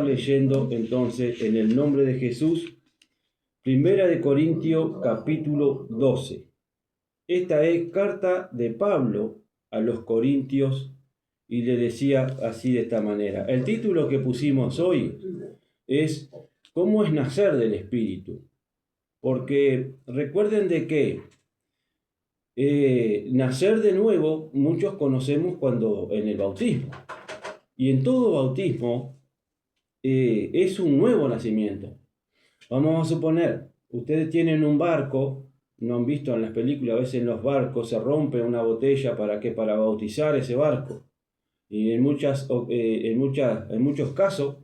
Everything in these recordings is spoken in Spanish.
Leyendo entonces en el nombre de Jesús, Primera de Corintios capítulo 12. Esta es carta de Pablo a los Corintios y le decía así de esta manera. El título que pusimos hoy es ¿Cómo es nacer del Espíritu? Porque recuerden de que nacer de nuevo muchos conocemos cuando en el bautismo. Y en todo bautismo es un nuevo nacimiento. Vamos a suponer, ustedes tienen un barco, no han visto en las películas, a veces en los barcos se rompe una botella para bautizar ese barco. Y en muchos casos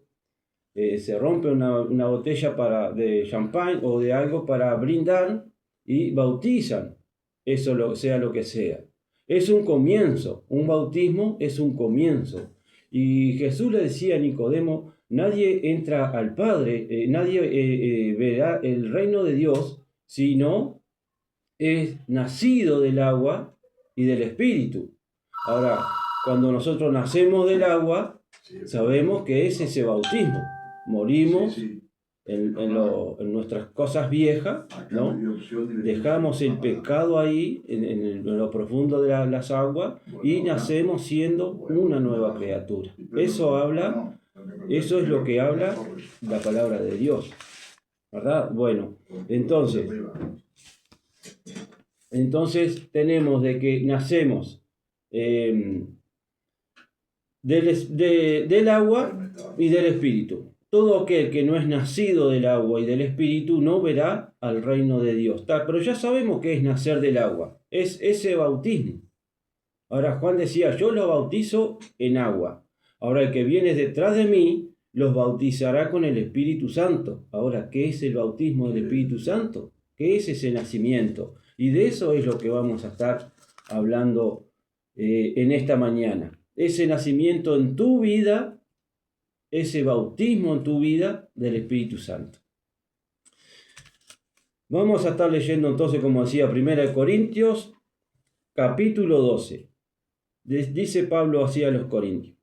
se rompe una botella de champán o de algo para brindar y bautizan, sea lo que sea. Es un comienzo, un bautismo es un comienzo. Y Jesús le decía a Nicodemo, nadie entra al Padre, nadie verá el reino de Dios si no es nacido del agua y del Espíritu. Ahora, cuando nosotros nacemos del agua, sabemos que es ese bautismo. Morimos en nuestras cosas viejas, ¿no? Dejamos el pecado ahí, en lo profundo de las aguas, y nacemos siendo una nueva criatura. Eso es lo que habla la palabra de Dios, ¿verdad? Bueno, entonces tenemos de que nacemos del agua y del Espíritu. Todo aquel que no es nacido del agua y del Espíritu no verá al reino de Dios. Pero ya sabemos que es nacer del agua, es ese bautismo. Ahora Juan decía, yo los bautizo en agua. Ahora el que viene detrás de mí los bautizará con el Espíritu Santo. Ahora, ¿qué es el bautismo del Espíritu Santo? ¿Qué es ese nacimiento? Y de eso es lo que vamos a estar hablando en esta mañana. Ese nacimiento en tu vida, ese bautismo en tu vida del Espíritu Santo. Vamos a estar leyendo entonces, como decía, 1 Corintios, capítulo 12. Dice Pablo así a los Corintios.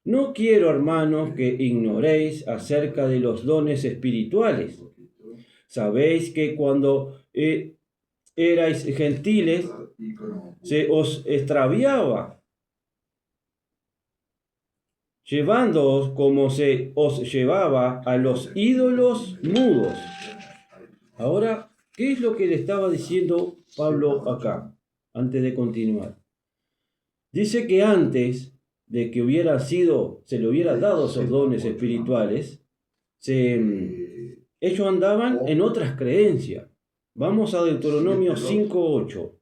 No quiero, hermanos, que ignoréis acerca de los dones espirituales. Sabéis que cuando erais gentiles, se os extraviaba, llevándoos como se os llevaba a los ídolos mudos. Ahora, ¿qué es lo que le estaba diciendo Pablo acá, antes de continuar? Dice que antes de que se le hubiera dado esos dones espirituales, ellos andaban en otras creencias. Vamos a Deuteronomio 5:8.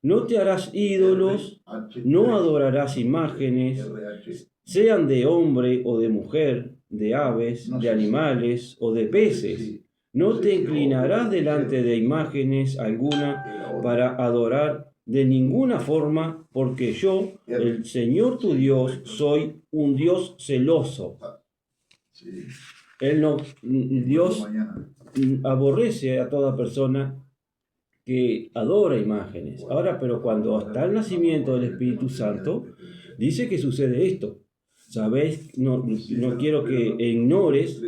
No te harás ídolos, no adorarás imágenes, sean de hombre o de mujer, de aves, de animales o de peces. No te inclinarás delante de imágenes alguna para adorar de ninguna forma, porque yo, el Señor tu Dios, soy un Dios celoso. Dios aborrece a toda persona que adora imágenes. Ahora, pero cuando está el nacimiento del Espíritu Santo, dice que sucede esto. Sabéis, no quiero que ignores,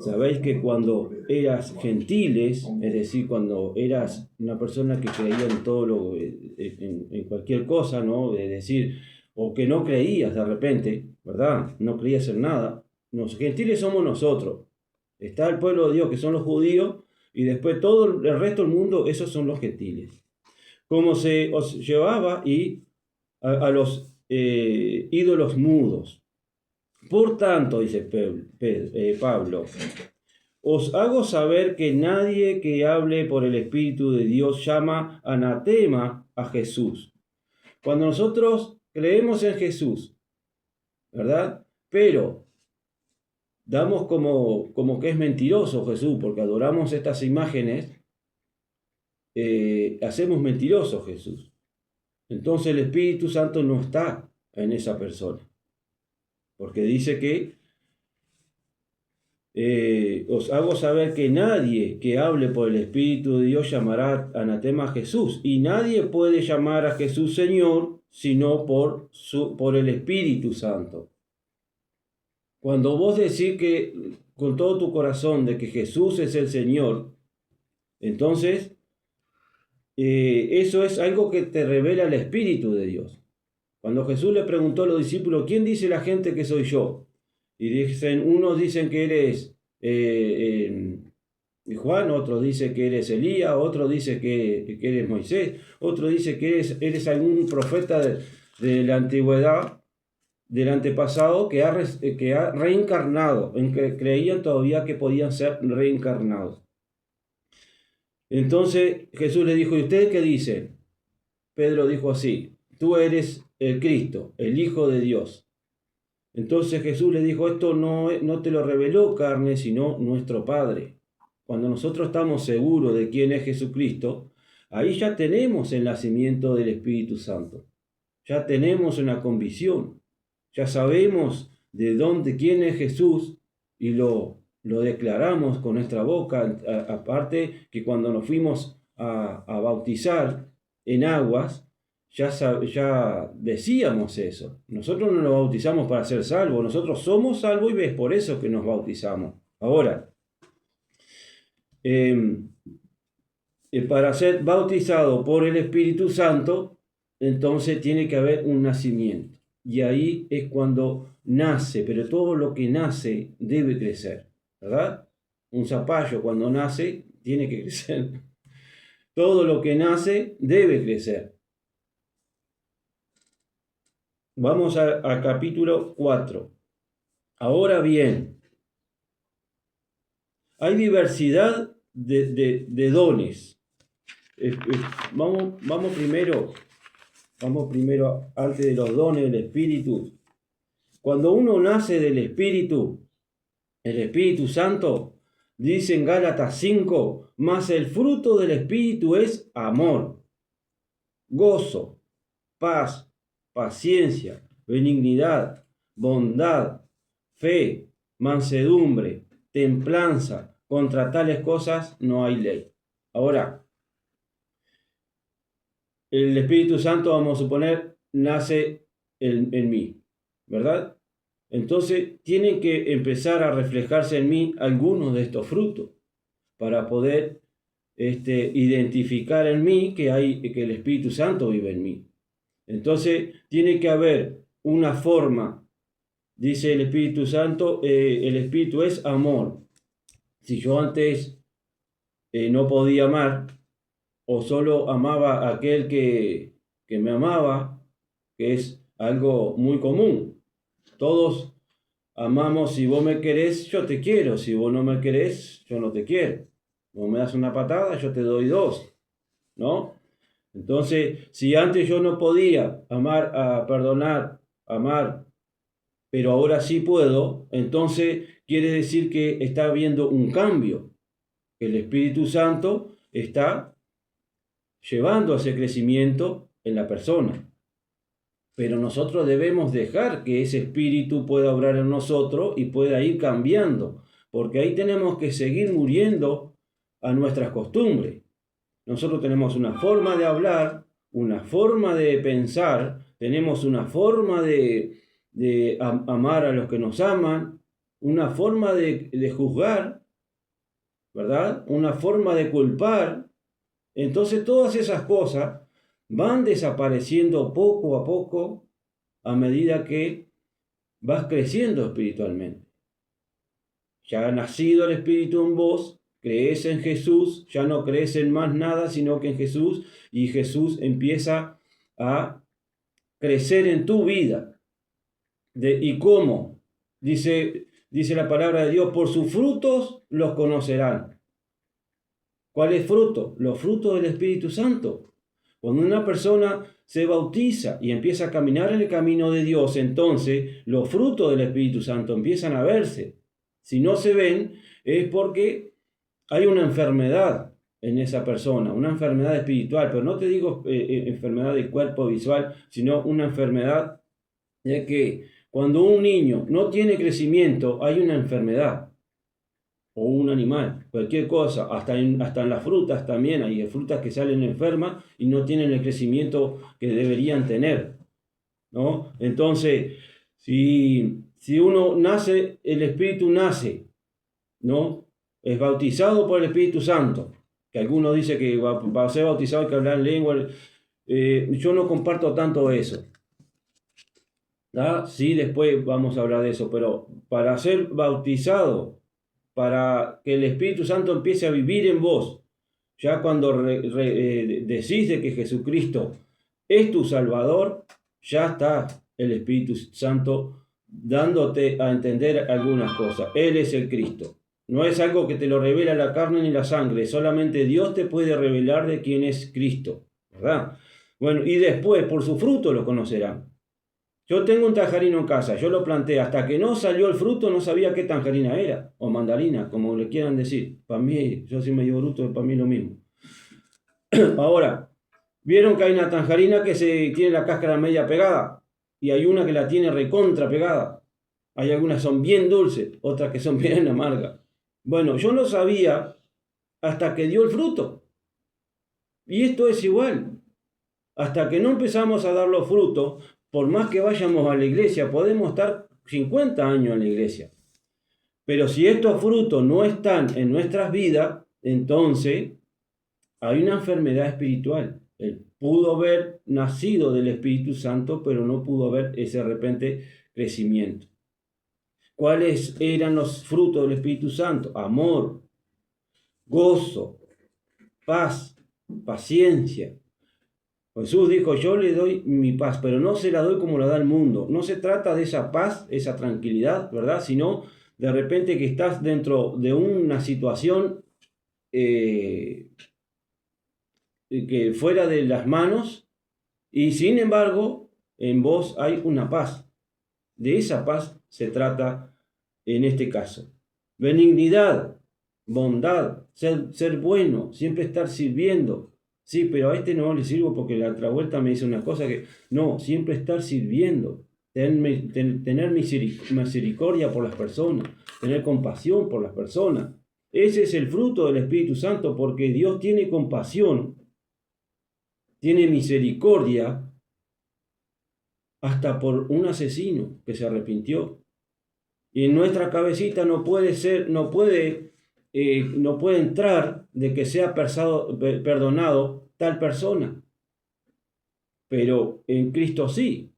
sabéis que cuando eras gentiles, es decir, cuando eras una persona que creía en todo en cualquier cosa, ¿no? Es decir, o que no creías de repente, ¿verdad? No creías en nada. Los gentiles somos nosotros. Está el pueblo de Dios, que son los judíos, y después todo el resto del mundo, esos son los gentiles. Como se os llevaba a los ídolos mudos. Por tanto, dice Pablo, os hago saber que nadie que hable por el Espíritu de Dios llama anatema a Jesús. Cuando nosotros creemos en Jesús, ¿verdad? Pero damos como que es mentiroso Jesús, porque adoramos estas imágenes, hacemos mentiroso Jesús. Entonces el Espíritu Santo no está en esa persona. Porque dice que os hago saber que nadie que hable por el Espíritu de Dios llamará anatema a Jesús. Y nadie puede llamar a Jesús Señor, sino por el Espíritu Santo. Cuando vos decís que con todo tu corazón de que Jesús es el Señor, entonces eso es algo que te revela el Espíritu de Dios. Cuando Jesús le preguntó a los discípulos, ¿quién dice la gente que soy yo? Y dicen, unos dicen que eres Juan, otros dicen que eres Elías, otros dicen que eres Moisés, otros dicen que eres algún profeta de la antigüedad, del antepasado, que ha reencarnado, en que creían todavía que podían ser reencarnados. Entonces Jesús le dijo, ¿y ustedes qué dicen? Pedro dijo así, tú eres el Cristo, el Hijo de Dios. Entonces Jesús le dijo, esto no te lo reveló carne, sino nuestro Padre. Cuando nosotros estamos seguros de quién es Jesucristo, ahí ya tenemos el nacimiento del Espíritu Santo. Ya tenemos una convicción. Ya sabemos de dónde, quién es Jesús y lo declaramos con nuestra boca. Aparte que cuando nos fuimos a bautizar en aguas, ya decíamos eso. Nosotros no nos bautizamos para ser salvos, nosotros somos salvos y es por eso que nos bautizamos. Ahora, para ser bautizado por el Espíritu Santo, entonces tiene que haber un nacimiento. Y ahí es cuando nace, pero todo lo que nace debe crecer, ¿verdad? Un zapallo cuando nace tiene que crecer. Todo lo que nace debe crecer. Vamos a capítulo 4. Ahora bien, hay diversidad de dones. Vamos primero, antes de los dones del Espíritu. Cuando uno nace del Espíritu, el Espíritu Santo, dice en Gálatas 5, mas el fruto del Espíritu es amor, gozo, paz, paciencia, benignidad, bondad, fe, mansedumbre, templanza. Contra tales cosas no hay ley. Ahora, el Espíritu Santo, vamos a suponer, nace en mí, ¿verdad? Entonces, tienen que empezar a reflejarse en mí algunos de estos frutos para poder identificar en mí que el Espíritu Santo vive en mí. Entonces, tiene que haber una forma, dice el Espíritu Santo, el Espíritu es amor. Si yo antes no podía amar, o solo amaba a aquel que me amaba, que es algo muy común. Todos amamos, si vos me querés, yo te quiero, si vos no me querés, yo no te quiero. Vos me das una patada, yo te doy dos, ¿no? Entonces, si antes yo no podía perdonar, amar, pero ahora sí puedo, entonces quiere decir que está habiendo un cambio. El Espíritu Santo está llevando a ese crecimiento en la persona. Pero nosotros debemos dejar que ese espíritu pueda obrar en nosotros y pueda ir cambiando, porque ahí tenemos que seguir muriendo a nuestras costumbres. Nosotros tenemos una forma de hablar, una forma de pensar, tenemos una forma de amar a los que nos aman, una forma de juzgar, ¿verdad? Una forma de culpar. Entonces todas esas cosas van desapareciendo poco a poco a medida que vas creciendo espiritualmente. Ya ha nacido el Espíritu en vos, crees en Jesús, ya no crees en más nada sino que en Jesús, y Jesús empieza a crecer en tu vida. ¿Y cómo? Dice la palabra de Dios, por sus frutos los conocerán. ¿Cuáles frutos? Los frutos del Espíritu Santo. Cuando una persona se bautiza y empieza a caminar en el camino de Dios, entonces los frutos del Espíritu Santo empiezan a verse. Si no se ven, es porque hay una enfermedad en esa persona, una enfermedad espiritual, pero no te digo enfermedad del cuerpo visual, sino una enfermedad de que cuando un niño no tiene crecimiento, hay una enfermedad. O un animal, cualquier cosa, hasta en las frutas también, hay frutas que salen enfermas y no tienen el crecimiento que deberían tener, ¿no? Entonces, si Si uno nace, el Espíritu nace, ¿no? Es bautizado por el Espíritu Santo. Que algunos dicen que para ser bautizado hay que hablar en lengua. Yo no comparto tanto eso. ¿Ah? Sí, después vamos a hablar de eso, pero para ser bautizado, para que el Espíritu Santo empiece a vivir en vos, ya cuando decís de que Jesucristo es tu Salvador, ya está el Espíritu Santo dándote a entender algunas cosas. Él es el Cristo. No es algo que te lo revela la carne ni la sangre, solamente Dios te puede revelar de quién es Cristo, ¿verdad? Bueno, y después por su fruto lo conocerán. Yo tengo un tangerino en casa, yo lo planté, hasta que no salió el fruto no sabía qué tangerina era, o mandarina, como le quieran decir. Para mí, yo soy medio bruto, para mí lo mismo. Ahora, vieron que hay una tangerina que tiene la cáscara media pegada, y hay una que la tiene recontra pegada. Hay algunas que son bien dulces, otras que son bien amargas. Bueno, yo no sabía hasta que dio el fruto. Y esto es igual. Hasta que no empezamos a dar los frutos, por más que vayamos a la iglesia, podemos estar 50 años en la iglesia. Pero si estos frutos no están en nuestras vidas, entonces hay una enfermedad espiritual. Él pudo haber nacido del Espíritu Santo, pero no pudo haber ese de repente crecimiento. ¿Cuáles eran los frutos del Espíritu Santo? Amor, gozo, paz, paciencia. Jesús dijo, yo le doy mi paz, pero no se la doy como la da el mundo. No se trata de esa paz, esa tranquilidad, ¿verdad? Sino de repente que estás dentro de una situación que fuera de las manos y sin embargo en vos hay una paz. De esa paz se trata en este caso. Benignidad, bondad, ser bueno, siempre estar sirviendo. Sí, pero a este no le sirvo porque la otra vuelta me dice una cosa que... No, siempre estar sirviendo, tener misericordia por las personas, tener compasión por las personas. Ese es el fruto del Espíritu Santo porque Dios tiene compasión, tiene misericordia hasta por un asesino que se arrepintió. Y en nuestra cabecita no puede ser, no puede entrar de que sea perdonado tal persona. Pero en Cristo sí.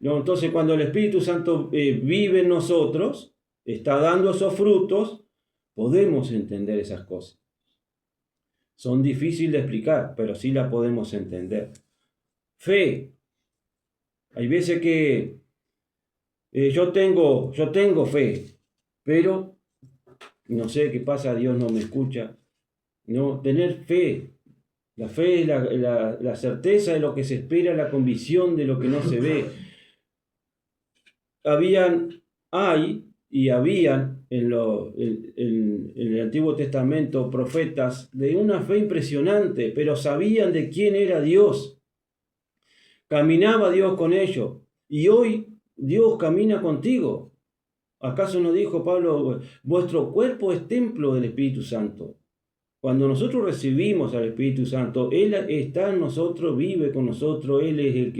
¿No? Entonces cuando el Espíritu Santo vive en nosotros, está dando esos frutos, podemos entender esas cosas. Son difíciles de explicar, pero sí las podemos entender. Fe. Hay veces que yo tengo fe, pero no sé qué pasa, Dios no me escucha. No, tener fe. La fe es la certeza de lo que se espera, la convicción de lo que no se ve. Habían en el Antiguo Testamento profetas de una fe impresionante, pero sabían de quién era Dios. Caminaba Dios con ellos. Y hoy Dios camina contigo. ¿Acaso no dijo Pablo, vuestro cuerpo es templo del Espíritu Santo? Cuando nosotros recibimos al Espíritu Santo, Él está en nosotros, vive con nosotros, Él es el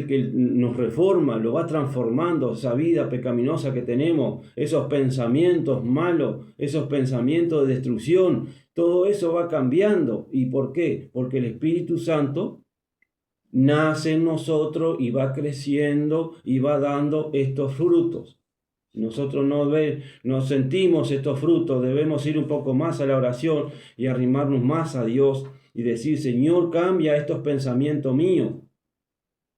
que nos reforma, lo va transformando, esa vida pecaminosa que tenemos, esos pensamientos malos, esos pensamientos de destrucción, todo eso va cambiando. ¿Y por qué? Porque el Espíritu Santo nace en nosotros y va creciendo y va dando estos frutos. Si nosotros no sentimos estos frutos, debemos ir un poco más a la oración y arrimarnos más a Dios y decir, Señor, cambia estos pensamientos míos.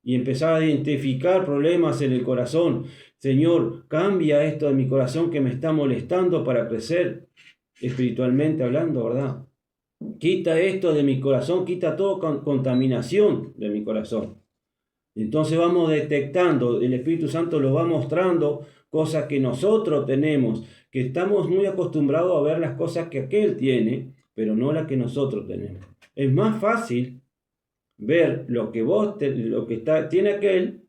Y empezar a identificar problemas en el corazón. Señor, cambia esto de mi corazón que me está molestando para crecer espiritualmente hablando, ¿verdad? Quita esto de mi corazón, quita toda contaminación de mi corazón. Entonces vamos detectando, el Espíritu Santo lo va mostrando cosas que nosotros tenemos, que estamos muy acostumbrados a ver las cosas que aquel tiene, pero no las que nosotros tenemos. Es más fácil ver lo que tiene aquel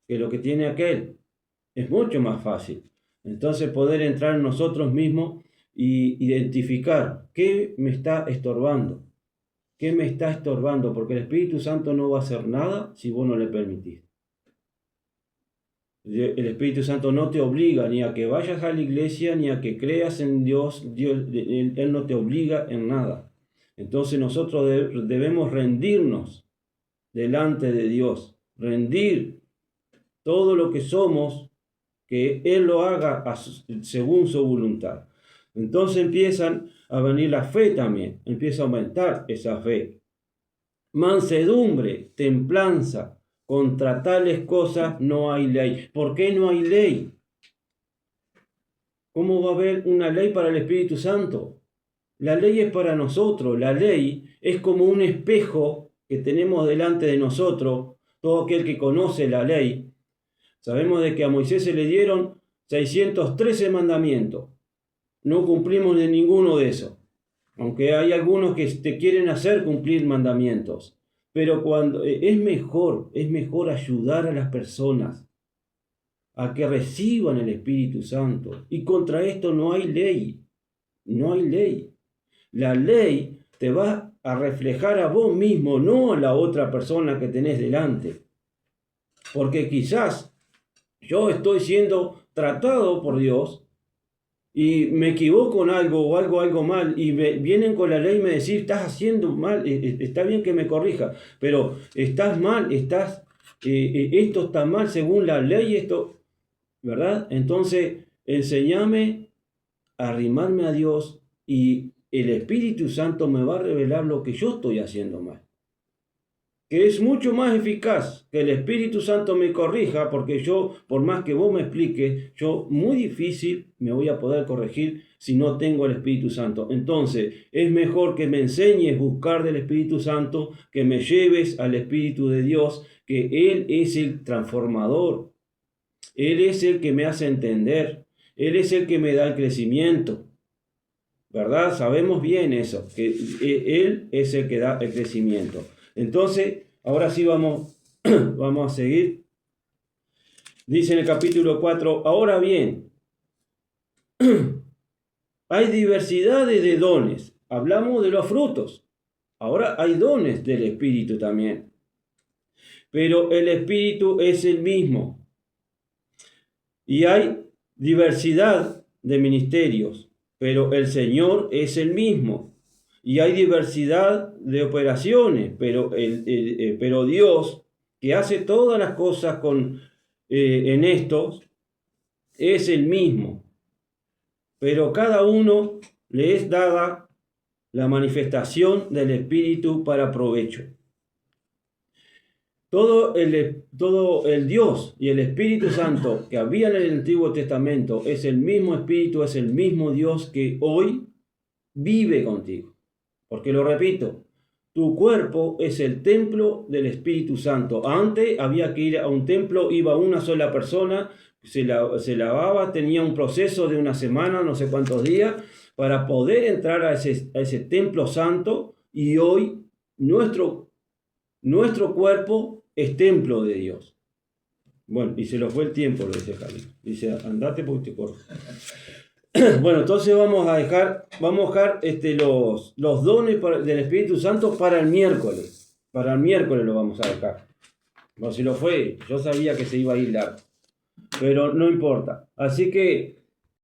que lo que tiene aquel. Es mucho más fácil. Entonces poder entrar en nosotros mismos y identificar qué me está estorbando. ¿Qué me está estorbando? Porque el Espíritu Santo no va a hacer nada si vos no le permitís. El Espíritu Santo no te obliga ni a que vayas a la iglesia, ni a que creas en Dios. Él no te obliga en nada. Entonces nosotros debemos rendirnos delante de Dios, rendir todo lo que somos, que Él lo haga según su voluntad. Entonces empiezan a venir la fe también, empieza a aumentar esa fe. Mansedumbre, templanza, contra tales cosas no hay ley. ¿Por qué no hay ley? ¿Cómo va a haber una ley para el Espíritu Santo? La ley es para nosotros, la ley es como un espejo que tenemos delante de nosotros, todo aquel que conoce la ley. Sabemos de que a Moisés se le dieron 613 mandamientos. No cumplimos de ninguno de esos. Aunque hay algunos que te quieren hacer cumplir mandamientos. Pero cuando es mejor ayudar a las personas a que reciban el Espíritu Santo. Y contra esto no hay ley. No hay ley. La ley te va a reflejar a vos mismo, no a la otra persona que tenés delante. Porque quizás yo estoy siendo tratado por Dios y me equivoco en algo o algo mal y vienen con la ley y me decís, estás haciendo mal, está bien que me corrija, pero estás mal, esto está mal según la ley, esto, ¿verdad? Entonces, enséñame a arrimarme a Dios y el Espíritu Santo me va a revelar lo que yo estoy haciendo mal. Que es mucho más eficaz que el Espíritu Santo me corrija, porque yo, por más que vos me expliques, yo muy difícil me voy a poder corregir si no tengo el Espíritu Santo. Entonces, es mejor que me enseñes a buscar del Espíritu Santo, que me lleves al Espíritu de Dios, que Él es el transformador. Él es el que me hace entender. Él es el que me da el crecimiento. ¿Verdad? Sabemos bien eso, que Él es el que da el crecimiento. Entonces, ahora sí vamos a seguir. Dice en el capítulo 4, ahora bien, hay diversidades de dones. Hablamos de los frutos. Ahora hay dones del Espíritu también. Pero el Espíritu es el mismo. Y hay diversidad de ministerios, pero el Señor es el mismo. Y hay diversidad de operaciones, pero Dios, que hace todas las cosas en estos, es el mismo. Pero cada uno le es dada la manifestación del Espíritu para provecho. Todo el Dios y el Espíritu Santo que había en el Antiguo Testamento es el mismo Espíritu, es el mismo Dios que hoy vive contigo. Porque lo repito, tu cuerpo es el templo del Espíritu Santo. Antes había que ir a un templo, iba una sola persona, se lavaba, tenía un proceso de una semana, no sé cuántos días, para poder entrar a ese templo santo. Y hoy nuestro cuerpo es templo de Dios. Bueno, y se lo fue el tiempo, lo dice Javi. Dice, andate porque te corro. Bueno, entonces vamos a dejar los dones del Espíritu Santo para el miércoles. Para el miércoles lo vamos a dejar. Bueno, si lo fue, yo sabía que se iba a ir largo. Pero no importa. Así que